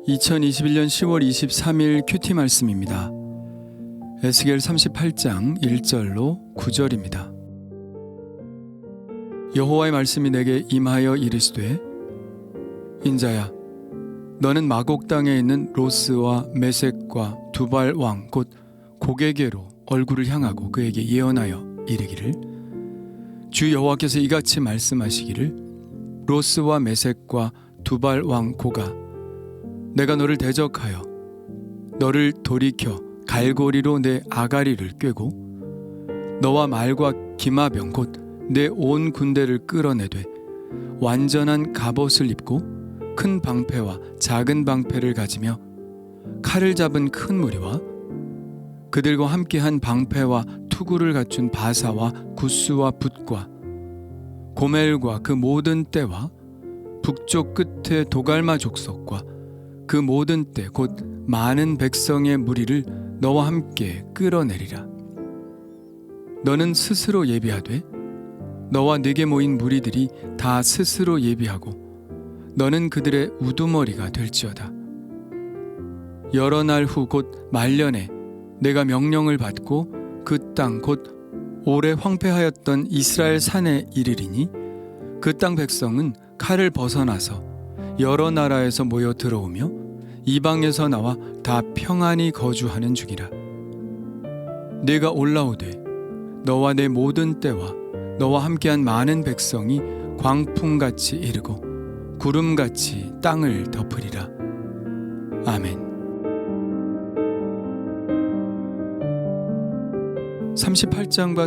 2021년 10월 23일 큐티 말씀입니다. 에스겔 38장 1절로 9절입니다. 여호와의 말씀이 내게 임하여 이르시되 인자야, 너는 마곡 땅에 있는 로스와 메섹과 두발 왕 곧 고게게로 얼굴을 향하고 그에게 예언하여 이르기를, 주 여호와께서 이같이 말씀하시기를, 로스와 메섹과 두발 왕 고가, 내가 너를 대적하여 너를 돌이켜 갈고리로 내 아가리를 꿰고 너와 말과 기마병 곧 내 온 군대를 끌어내되 완전한 갑옷을 입고 큰 방패와 작은 방패를 가지며 칼을 잡은 큰 무리와 그들과 함께한 방패와 투구를 갖춘 바사와 구스와 붓과 고멜과 그 모든 떼와 북쪽 끝에 도갈마 족속과 그 모든 때 곧 많은 백성의 무리를 너와 함께 끌어내리라. 너는 스스로 예비하되 너와 네게 모인 무리들이 다 스스로 예비하고 너는 그들의 우두머리가 될지어다. 여러 날 후 곧 말년에 내가 명령을 받고 그 땅 곧 오래 황폐하였던 이스라엘 산에 이르리니 그 땅 백성은 칼을 벗어나서 여러 나라에서 모여 들어오며 이방에서 나와 다 평안히 거주하는 중이라. 네가 올라오되 너와 내 모든 때와 너와 함께한 많은 백성이 광풍같이 이르고 구름같이 땅을 덮으리라. 아멘. 38장과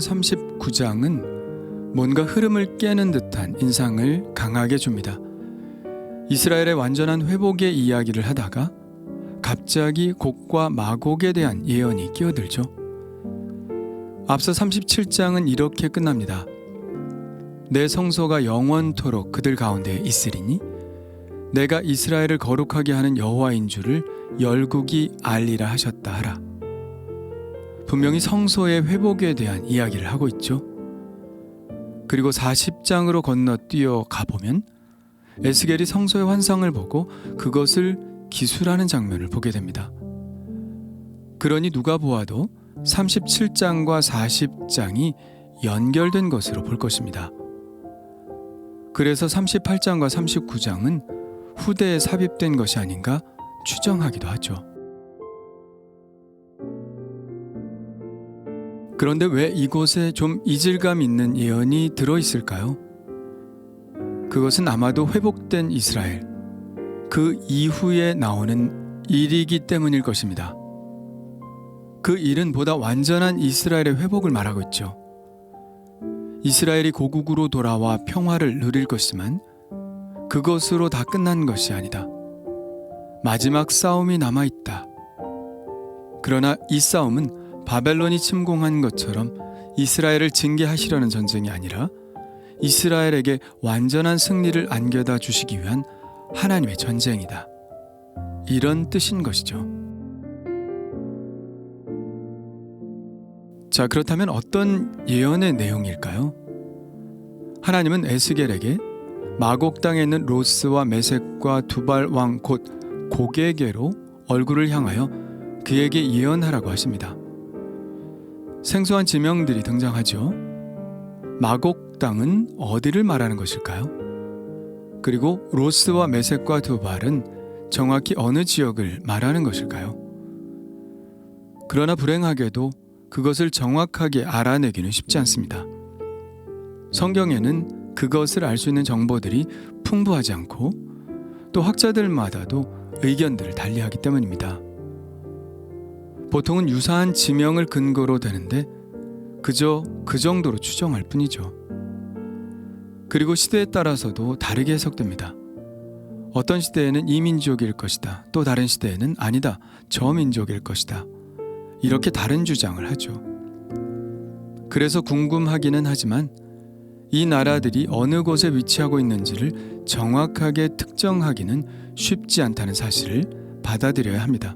39장은 뭔가 흐름을 깨는 듯한 인상을 강하게 줍니다. 이스라엘의 완전한 회복의 이야기를 하다가 갑자기 곡과 마곡에 대한 예언이 끼어들죠. 앞서 37장은 이렇게 끝납니다. 내 성소가 영원토록 그들 가운데 있으리니 내가 이스라엘을 거룩하게 하는 여호와인 줄을 열국이 알리라 하셨다 하라. 분명히 성소의 회복에 대한 이야기를 하고 있죠. 그리고 40장으로 건너뛰어 가보면 에스겔이 성소의 환상을 보고 그것을 기술하는 장면을 보게 됩니다. 그러니 누가 보아도 37장과 40장이 연결된 것으로 볼 것입니다. 그래서 38장과 39장은 후대에 삽입된 것이 아닌가 추정하기도 하죠. 그런데 왜 이곳에 좀 이질감 있는 예언이 들어있을까요? 그것은 아마도 회복된 이스라엘, 그 이후에 나오는 일이기 때문일 것입니다. 그 일은 보다 완전한 이스라엘의 회복을 말하고 있죠. 이스라엘이 고국으로 돌아와 평화를 누릴 것이지만 그것으로 다 끝난 것이 아니다. 마지막 싸움이 남아있다. 그러나 이 싸움은 바벨론이 침공한 것처럼 이스라엘을 징계하시려는 전쟁이 아니라 이스라엘에게 완전한 승리를 안겨다 주시기 위한 하나님의 전쟁이다. 이런 뜻인 것이죠. 자, 그렇다면 어떤 예언의 내용일까요? 하나님은 에스겔에게 마곡 땅에 있는 로스와 메섹과 두발 왕 곧 고게게로 얼굴을 향하여 그에게 예언하라고 하십니다. 생소한 지명들이 등장하죠. 마곡 땅은 어디를 말하는 것일까요? 그리고 로스와 메섹과 두발은 정확히 어느 지역을 말하는 것일까요? 그러나 불행하게도 그것을 정확하게 알아내기는 쉽지 않습니다. 성경에는 그것을 알 수 있는 정보들이 풍부하지 않고 또 학자들마다도 의견들을 달리하기 때문입니다. 보통은 유사한 지명을 근거로 되는데 그저 그 정도로 추정할 뿐이죠. 그리고 시대에 따라서도 다르게 해석됩니다. 어떤 시대에는 이 민족일 것이다. 또 다른 시대에는 아니다. 저 민족일 것이다. 이렇게 다른 주장을 하죠. 그래서 궁금하기는 하지만 이 나라들이 어느 곳에 위치하고 있는지를 정확하게 특정하기는 쉽지 않다는 사실을 받아들여야 합니다.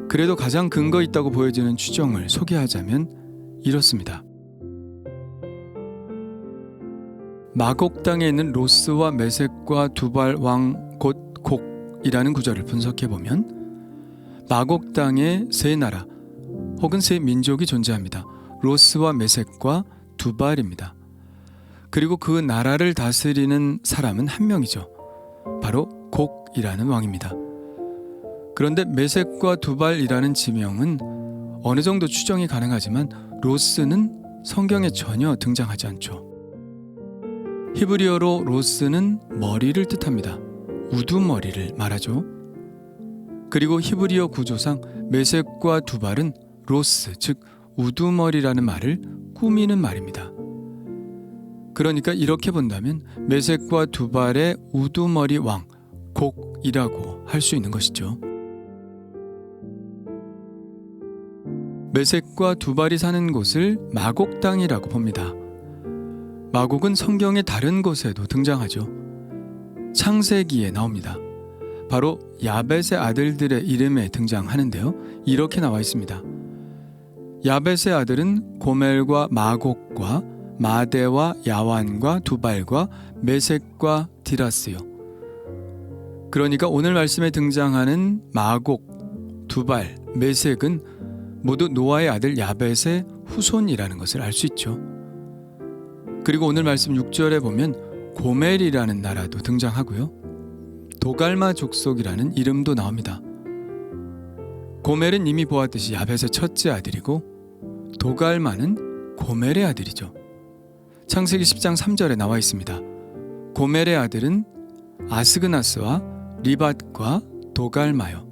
그래도 가장 근거 있다고 보여지는 추정을 소개하자면 이렇습니다. 마곡 땅에 있는 로스와 메섹과 두발 왕 곧 곡 두발이라는 구절을 분석해 보면 마곡 땅에 세 나라 혹은 세 민족이 존재합니다. 로스와 메섹과 두발입니다. 그리고 그 나라를 다스리는 사람은 한 명이죠. 바로 곡이라는 왕입니다. 그런데 메섹과 두발이라는 지명은 어느 정도 추정이 가능하지만 로스는 성경에 전혀 등장하지 않죠. 히브리어로 로스는 머리를 뜻합니다. 우두머리를 말하죠. 그리고 히브리어 구조상 메섹과 두발은 로스, 즉 우두머리라는 말을 꾸미는 말입니다. 그러니까 이렇게 본다면 메섹과 두발의 우두머리 왕, 곡이라고 할 수 있는 것이죠. 메섹과 두발이 사는 곳을 마곡 땅이라고 봅니다. 마곡은 성경의 다른 곳에도 등장하죠. 창세기에 나옵니다. 바로 야벳의 아들들의 이름에 등장하는데요. 이렇게 나와 있습니다. 야벳의 아들은 고멜과 마곡과 마대와 야완과 두발과 메섹과 디라스요. 그러니까 오늘 말씀에 등장하는 마곡, 두발, 메섹은 모두 노아의 아들 야벳의 후손이라는 것을 알 수 있죠. 그리고 오늘 말씀 6절에 보면 고멜이라는 나라도 등장하고요. 도갈마 족속이라는 이름도 나옵니다. 고멜은 이미 보았듯이 야벳의 첫째 아들이고 도갈마는 고멜의 아들이죠. 창세기 10장 3절에 나와 있습니다. 고멜의 아들은 아스그나스와 리밧과 도갈마요.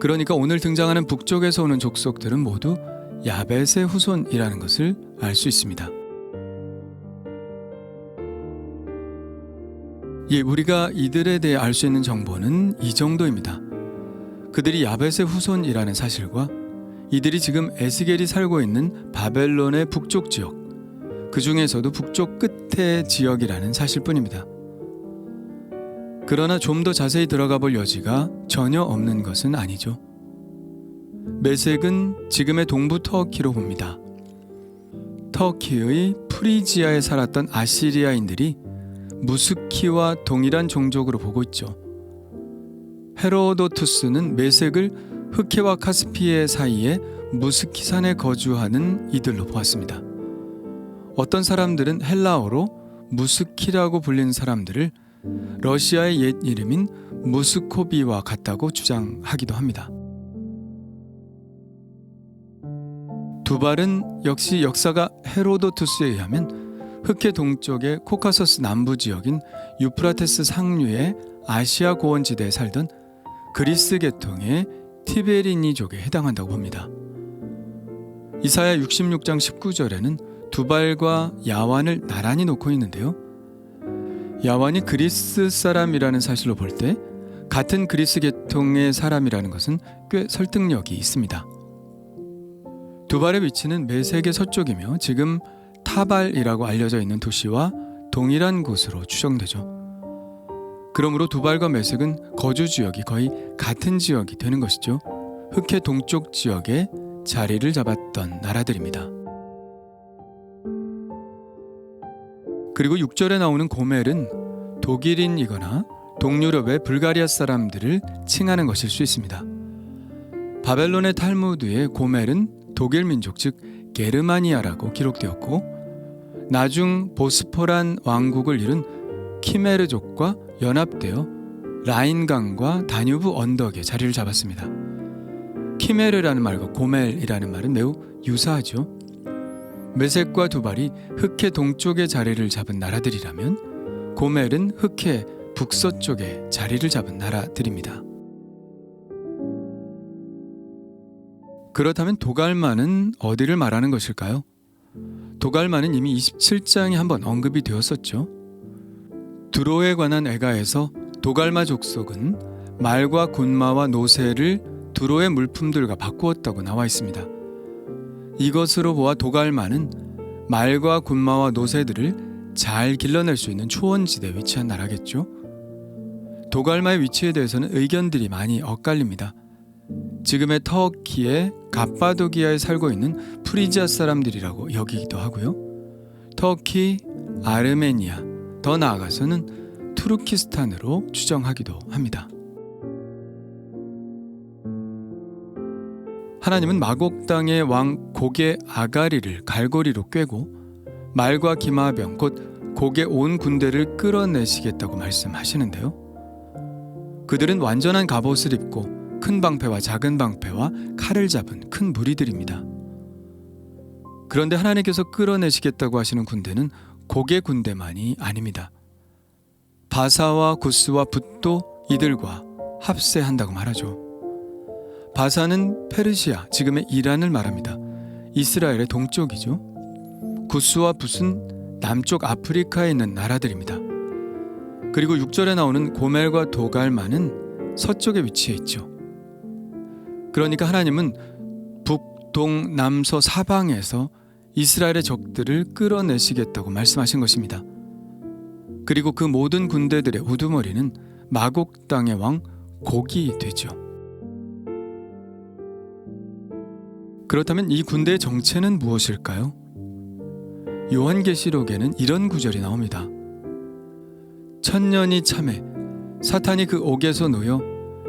그러니까 오늘 등장하는 북쪽에서 오는 족속들은 모두 야벳의 후손이라는 것을 알 수 있습니다. 우리가 이들에 대해 알 수 있는 정보는 이 정도입니다. 그들이 야벳의 후손이라는 사실과 이들이 지금 에스겔이 살고 있는 바벨론의 북쪽 지역, 그 중에서도 북쪽 끝의 지역이라는 사실뿐입니다. 그러나 좀 더 자세히 들어가 볼 여지가 전혀 없는 것은 아니죠. 메섹은 지금의 동부 터키로 봅니다. 터키의 프리지아에 살았던 아시리아인들이 무스키와 동일한 종족으로 보고 있죠. 헤로도투스는 메섹을 흑해와 카스피해 사이에 무스키산에 거주하는 이들로 보았습니다. 어떤 사람들은 헬라어로 무스키라고 불리는 사람들을 러시아의 옛 이름인 무스코비와 같다고 주장하기도 합니다. 두발은 역시 역사가 헤로도투스에 의하면 흑해 동쪽의 코카서스 남부 지역인 유프라테스 상류의 아시아 고원지대에 살던 그리스 계통의 티베리니족에 해당한다고 봅니다. 이사야 66장 19절에는 두발과 야완을 나란히 놓고 있는데요. 야완이 그리스 사람이라는 사실로 볼 때 같은 그리스 계통의 사람이라는 것은 꽤 설득력이 있습니다. 두발의 위치는 메섹의 서쪽이며 지금 타발이라고 알려져 있는 도시와 동일한 곳으로 추정되죠. 그러므로 두발과 메섹은 거주 지역이 거의 같은 지역이 되는 것이죠. 흑해 동쪽 지역에 자리를 잡았던 나라들입니다. 그리고 6절에 나오는 고멜은 독일인이거나 동유럽의 불가리아 사람들을 칭하는 것일 수 있습니다. 바벨론의 탈무드에 고멜은 독일 민족 즉 게르마니아라고 기록되었고 나중 보스포란 왕국을 이룬 키메르족과 연합되어 라인강과 다뉴브 언덕에 자리를 잡았습니다. 키메르라는 말과 고멜이라는 말은 매우 유사하죠. 메섹과 두발이 흑해 동쪽에 자리를 잡은 나라들이라면 고멜은 흑해 북서쪽에 자리를 잡은 나라들입니다. 그렇다면 도갈마는 어디를 말하는 것일까요? 도갈마는 이미 27장에 한번 언급이 되었었죠. 두로에 관한 애가에서 도갈마 족속은 말과 군마와 노새를 두로의 물품들과 바꾸었다고 나와 있습니다. 이것으로 보아 도갈마는 말과 군마와 노새들을 잘 길러낼 수 있는 초원지대에 위치한 나라겠죠. 도갈마의 위치에 대해서는 의견들이 많이 엇갈립니다. 지금의 터키의 갑바도기아에 살고 있는 프리지아 사람들이라고 여기기도 하고요. 터키, 아르메니아, 더 나아가서는 투르키스탄으로 추정하기도 합니다. 하나님은 마곡 땅의 왕 고게 아가리를 갈고리로 꿰고 말과 기마병 곧 곡의 온 군대를 끌어내시겠다고 말씀하시는데요. 그들은 완전한 갑옷을 입고 큰 방패와 작은 방패와 칼을 잡은 큰 무리들입니다. 그런데 하나님께서 끌어내시겠다고 하시는 군대는 곡의 군대만이 아닙니다. 바사와 구스와 붓도 이들과 합세한다고 말하죠. 바사는 페르시아, 지금의 이란을 말합니다. 이스라엘의 동쪽이죠. 구스와 붓은 남쪽 아프리카에 있는 나라들입니다. 그리고 6절에 나오는 고멜과 도갈만은 서쪽에 위치해 있죠. 그러니까 하나님은 북, 동, 남, 서 사방에서 이스라엘의 적들을 끌어내시겠다고 말씀하신 것입니다. 그리고 그 모든 군대들의 우두머리는 마곡 땅의 왕 곡이 되죠. 그렇다면 이 군대의 정체는 무엇일까요? 요한계시록에는 이런 구절이 나옵니다. 천년이 참해 사탄이 그 옥에서 놓여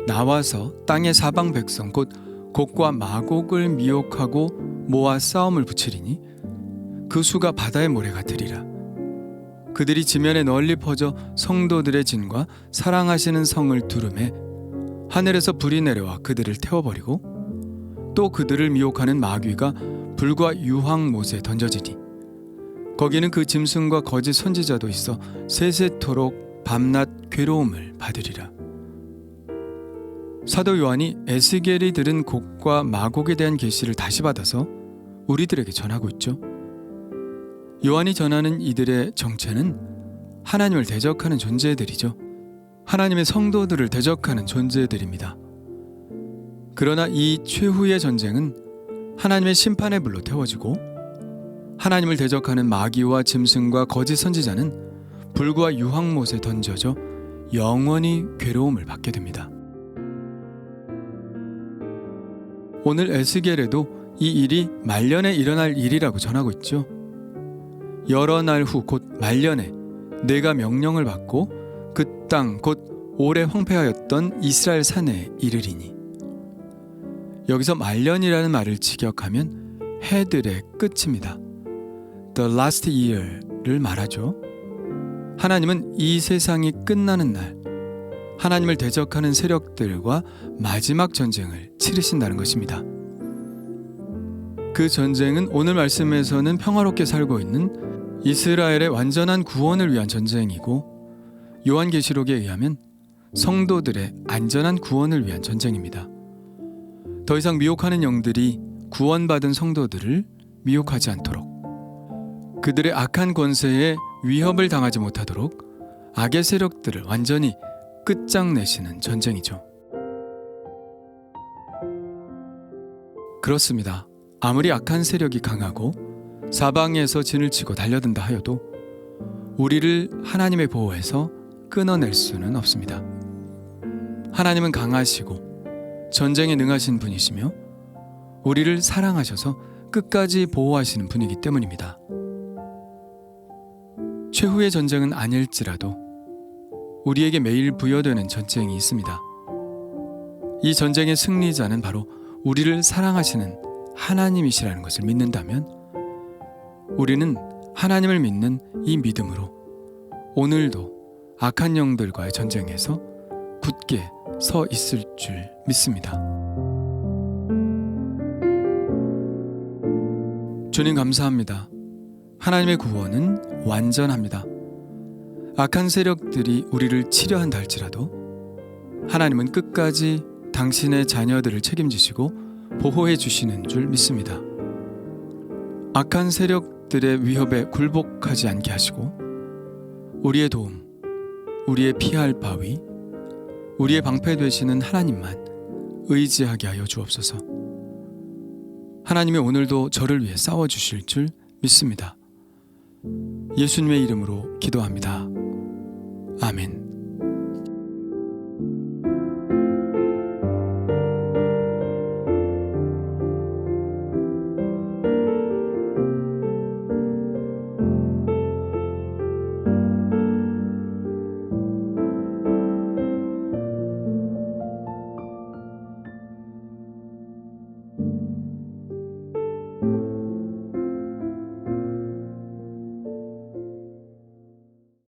나와서 땅의 사방 백성 곧 곡과 마곡을 미혹하고 모아 싸움을 붙이리니 그 수가 바다의 모래 같으리라. 그들이 지면에 널리 퍼져 성도들의 진과 사랑하시는 성을 두르매 하늘에서 불이 내려와 그들을 태워버리고 또 그들을 미혹하는 마귀가 불과 유황못에 던져지니 거기는 그 짐승과 거짓 선지자도 있어 세세토록 밤낮 괴로움을 받으리라. 사도 요한이 에스겔이 들은 곡과 마곡에 대한 계시를 다시 받아서 우리들에게 전하고 있죠. 요한이 전하는 이들의 정체는 하나님을 대적하는 존재들이죠. 하나님의 성도들을 대적하는 존재들입니다. 그러나 이 최후의 전쟁은 하나님의 심판의 불로 태워지고 하나님을 대적하는 마귀와 짐승과 거짓 선지자는 불과 유황못에 던져져 영원히 괴로움을 받게 됩니다. 오늘 에스겔에도 이 일이 말년에 일어날 일이라고 전하고 있죠. 여러 날 후 곧 말년에 내가 명령을 받고 그 땅 곧 오래 황폐하였던 이스라엘 산에 이르리니. 여기서 말년이라는 말을 직역하면 해들의 끝입니다. The last year를 말하죠. 하나님은 이 세상이 끝나는 날 하나님을 대적하는 세력들과 마지막 전쟁을 치르신다는 것입니다. 그 전쟁은 오늘 말씀에서는 평화롭게 살고 있는 이스라엘의 완전한 구원을 위한 전쟁이고 요한계시록에 의하면 성도들의 안전한 구원을 위한 전쟁입니다. 더 이상 미혹하는 영들이 구원받은 성도들을 미혹하지 않도록 그들의 악한 권세에 위협을 당하지 못하도록 악의 세력들을 완전히 끝장내시는 전쟁이죠. 그렇습니다. 아무리 악한 세력이 강하고 사방에서 진을 치고 달려든다 하여도 우리를 하나님의 보호에서 끊어낼 수는 없습니다. 하나님은 강하시고 전쟁에 능하신 분이시며 우리를 사랑하셔서 끝까지 보호하시는 분이기 때문입니다. 최후의 전쟁은 아닐지라도 우리에게 매일 부여되는 전쟁이 있습니다. 이 전쟁의 승리자는 바로 우리를 사랑하시는 하나님이시라는 것을 믿는다면 우리는 하나님을 믿는 이 믿음으로 오늘도 악한 영들과의 전쟁에서 굳게 서 있을 줄 믿습니다. 주님 감사합니다. 하나님의 구원은 완전합니다. 악한 세력들이 우리를 치려한다 할지라도 하나님은 끝까지 당신의 자녀들을 책임지시고 보호해 주시는 줄 믿습니다. 악한 세력들의 위협에 굴복하지 않게 하시고 우리의 도움, 우리의 피할 바위, 우리의 방패 되시는 하나님만 의지하게 하여 주옵소서. 하나님이 오늘도 저를 위해 싸워주실 줄 믿습니다. 예수님의 이름으로 기도합니다. 아멘.